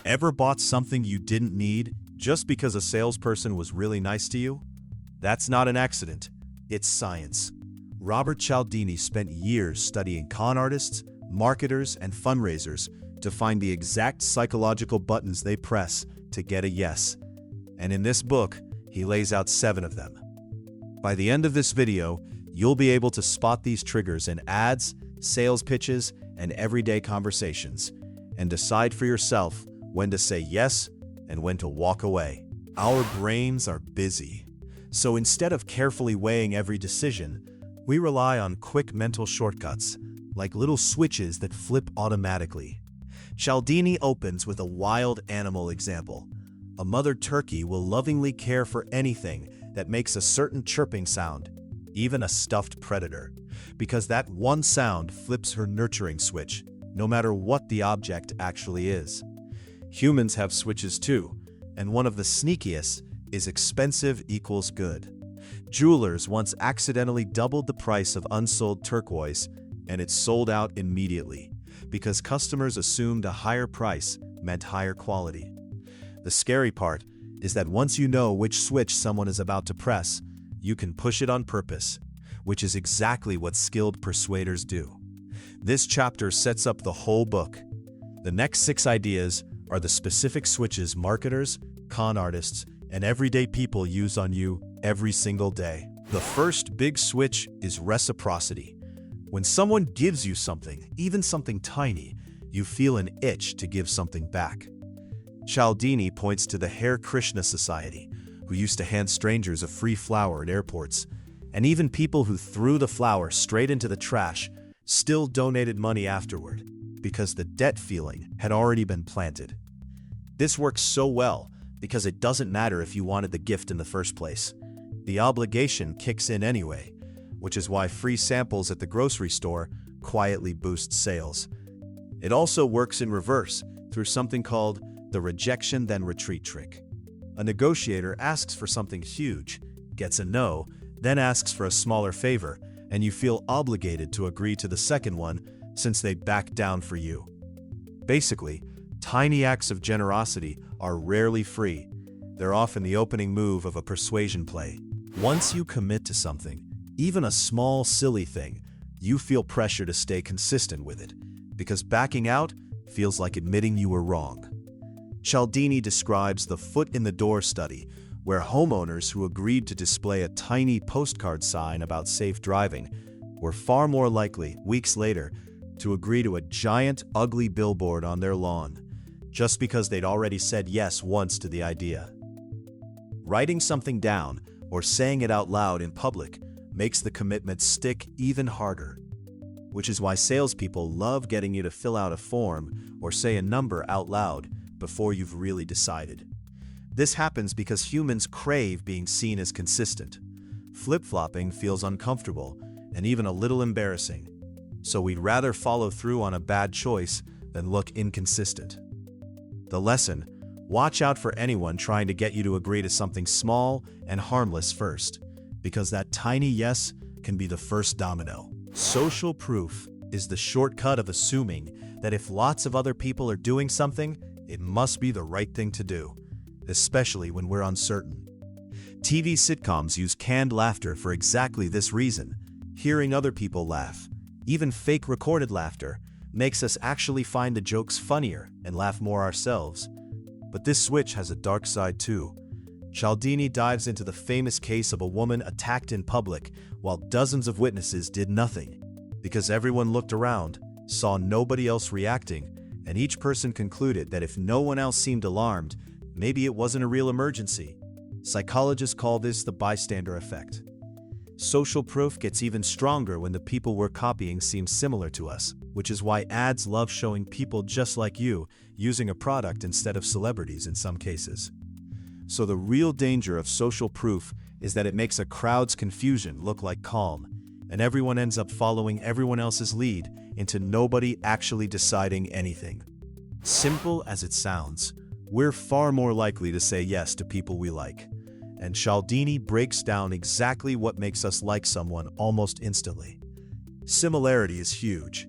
Ever bought something you didn't need just because a salesperson was really nice to you? That's not an accident, it's science. Robert Cialdini spent years studying con artists, marketers, and fundraisers to find the exact psychological buttons they press to get a yes. And in this book, he lays out 7 of them. By the end of this video, you'll be able to spot these triggers in ads, sales pitches, and everyday conversations, and decide for yourself when to say yes and when to walk away. Our brains are busy, so instead of carefully weighing every decision, we rely on quick mental shortcuts, like little switches that flip automatically. Cialdini opens with a wild animal example. A mother turkey will lovingly care for anything that makes a certain chirping sound, even a stuffed predator, because that one sound flips her nurturing switch, no matter what the object actually is. Humans have switches too, and one of the sneakiest is expensive equals good. Jewelers once accidentally doubled the price of unsold turquoise, and it sold out immediately, because customers assumed a higher price meant higher quality. The scary part is that once you know which switch someone is about to press, you can push it on purpose, which is exactly what skilled persuaders do. This chapter sets up the whole book. The next 6 ideas are the specific switches marketers, con artists, and everyday people use on you every single day. The first big switch is reciprocity. When someone gives you something, even something tiny, you feel an itch to give something back. Cialdini points to the Hare Krishna Society, who used to hand strangers a free flower at airports, and even people who threw the flower straight into the trash still donated money afterward, because the debt feeling had already been planted. This works so well because it doesn't matter if you wanted the gift in the first place. The obligation kicks in anyway, which is why free samples at the grocery store quietly boost sales. It also works in reverse through something called the rejection then retreat trick. A negotiator asks for something huge, gets a no, then asks for a smaller favor, and you feel obligated to agree to the second one since they backed down for you. Basically, tiny acts of generosity are rarely free. They're often the opening move of a persuasion play. Once you commit to something, even a small, silly thing, you feel pressure to stay consistent with it, because backing out feels like admitting you were wrong. Cialdini describes the foot-in-the-door study, where homeowners who agreed to display a tiny postcard sign about safe driving were far more likely, weeks later, to agree to a giant, ugly billboard on their lawn, just because they'd already said yes once to the idea. Writing something down or saying it out loud in public makes the commitment stick even harder, which is why salespeople love getting you to fill out a form or say a number out loud before you've really decided. This happens because humans crave being seen as consistent. Flip-flopping feels uncomfortable and even a little embarrassing, so we'd rather follow through on a bad choice than look inconsistent. The lesson: watch out for anyone trying to get you to agree to something small and harmless first, because that tiny yes can be the first domino. Social proof is the shortcut of assuming that if lots of other people are doing something, it must be the right thing to do, especially when we're uncertain. TV sitcoms use canned laughter for exactly this reason. Hearing other people laugh, even fake recorded laughter, makes us actually find the jokes funnier and laugh more ourselves. But this switch has a dark side too. Cialdini dives into the famous case of a woman attacked in public while dozens of witnesses did nothing, because everyone looked around, saw nobody else reacting, and each person concluded that if no one else seemed alarmed, maybe it wasn't a real emergency. Psychologists call this the bystander effect. Social proof gets even stronger when the people we're copying seem similar to us, which is why ads love showing people just like you using a product instead of celebrities in some cases. So the real danger of social proof is that it makes a crowd's confusion look like calm, and everyone ends up following everyone else's lead into nobody actually deciding anything. Simple as it sounds, we're far more likely to say yes to people we like. And Cialdini breaks down exactly what makes us like someone almost instantly. Similarity is huge.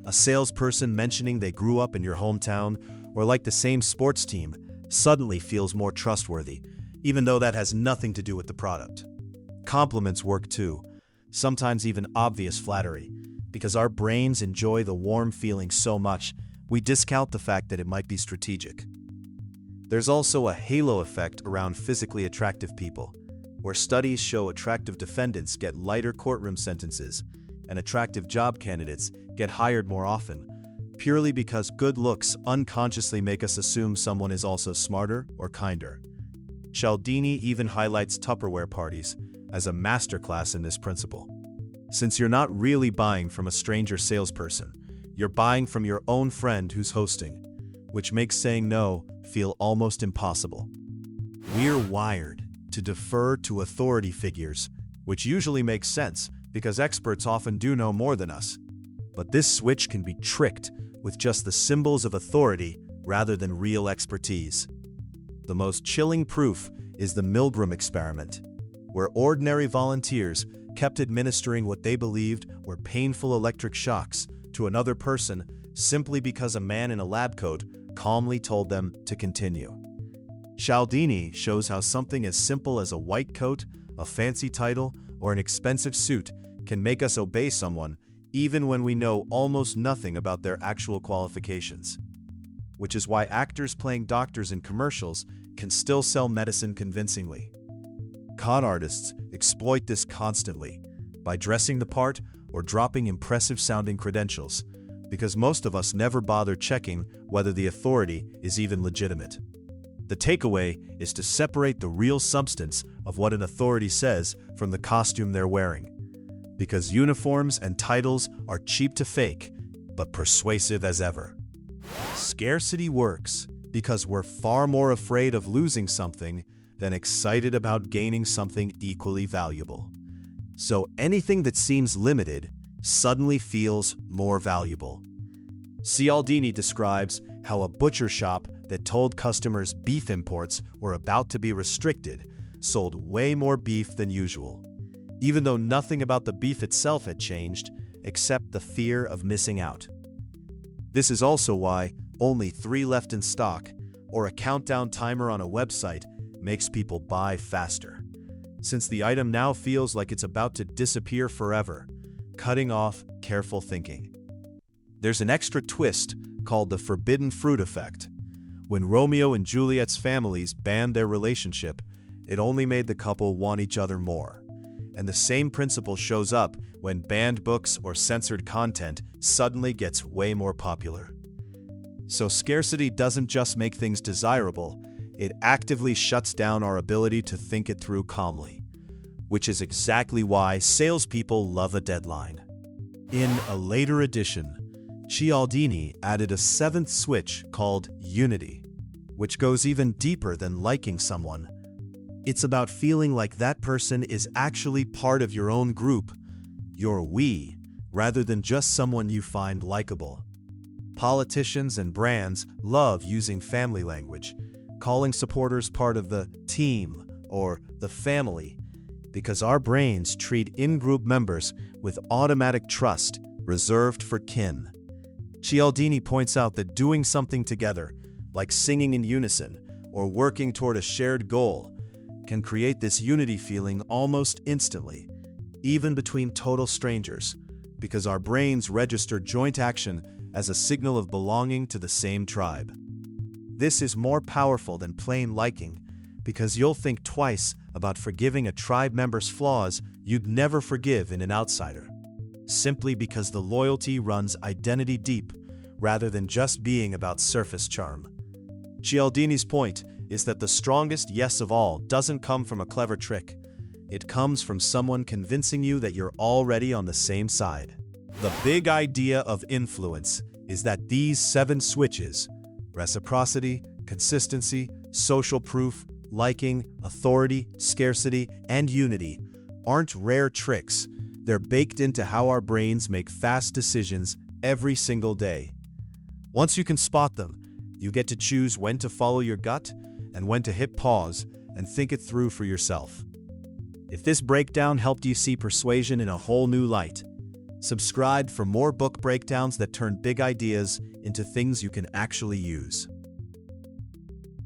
A salesperson mentioning they grew up in your hometown, or like the same sports team suddenly feels more trustworthy, even though that has nothing to do with the product. Compliments work too, sometimes even obvious flattery, because our brains enjoy the warm feeling so much, we discount the fact that it might be strategic. There's also a halo effect around physically attractive people, where studies show attractive defendants get lighter courtroom sentences and attractive job candidates get hired more often, purely because good looks unconsciously make us assume someone is also smarter or kinder. Cialdini even highlights Tupperware parties as a masterclass in this principle. Since you're not really buying from a stranger salesperson, you're buying from your own friend who's hosting, which makes saying no feel almost impossible. We're wired to defer to authority figures, which usually makes sense because experts often do know more than us. But this switch can be tricked with just the symbols of authority rather than real expertise. The most chilling proof is the Milgram experiment, where ordinary volunteers kept administering what they believed were painful electric shocks to another person simply because a man in a lab coat calmly told them to continue. Cialdini shows how something as simple as a white coat, a fancy title, or an expensive suit can make us obey someone even when we know almost nothing about their actual qualifications. Which is why actors playing doctors in commercials can still sell medicine convincingly. Con artists exploit this constantly by dressing the part or dropping impressive-sounding credentials, because most of us never bother checking whether the authority is even legitimate. The takeaway is to separate the real substance of what an authority says from the costume they're wearing, because uniforms and titles are cheap to fake, but persuasive as ever. Scarcity works because we're far more afraid of losing something than excited about gaining something equally valuable. So anything that seems limited suddenly feels more valuable. Cialdini describes how a butcher shop that told customers beef imports were about to be restricted sold way more beef than usual, even though nothing about the beef itself had changed except the fear of missing out. This is also why only 3 left in stock or a countdown timer on a website makes people buy faster, since the item now feels like it's about to disappear forever, cutting off careful thinking. There's an extra twist called the forbidden fruit effect. When Romeo and Juliet's families banned their relationship, it only made the couple want each other more. And the same principle shows up when banned books or censored content suddenly gets way more popular. So scarcity doesn't just make things desirable, it actively shuts down our ability to think it through calmly, which is exactly why salespeople love a deadline. In a later edition, Cialdini added a 7th switch called unity, which goes even deeper than liking someone. It's about feeling like that person is actually part of your own group, your we, rather than just someone you find likable. Politicians and brands love using family language, calling supporters part of the team or the family, because our brains treat in-group members with automatic trust reserved for kin. Cialdini points out that doing something together, like singing in unison or working toward a shared goal, can create this unity feeling almost instantly, even between total strangers, because our brains register joint action as a signal of belonging to the same tribe. This is more powerful than plain liking, because you'll think twice about forgiving a tribe member's flaws you'd never forgive in an outsider, simply because the loyalty runs identity deep rather than just being about surface charm. Cialdini's point is that the strongest yes of all doesn't come from a clever trick. It comes from someone convincing you that you're already on the same side. The big idea of influence is that these 7 switches, reciprocity, consistency, social proof, liking, authority, scarcity, and unity, aren't rare tricks. They're baked into how our brains make fast decisions every single day. Once you can spot them, you get to choose when to follow your gut and when to hit pause and think it through for yourself. If this breakdown helped you see Persuasion in a whole new light, subscribe for more book breakdowns that turn big ideas into things you can actually use.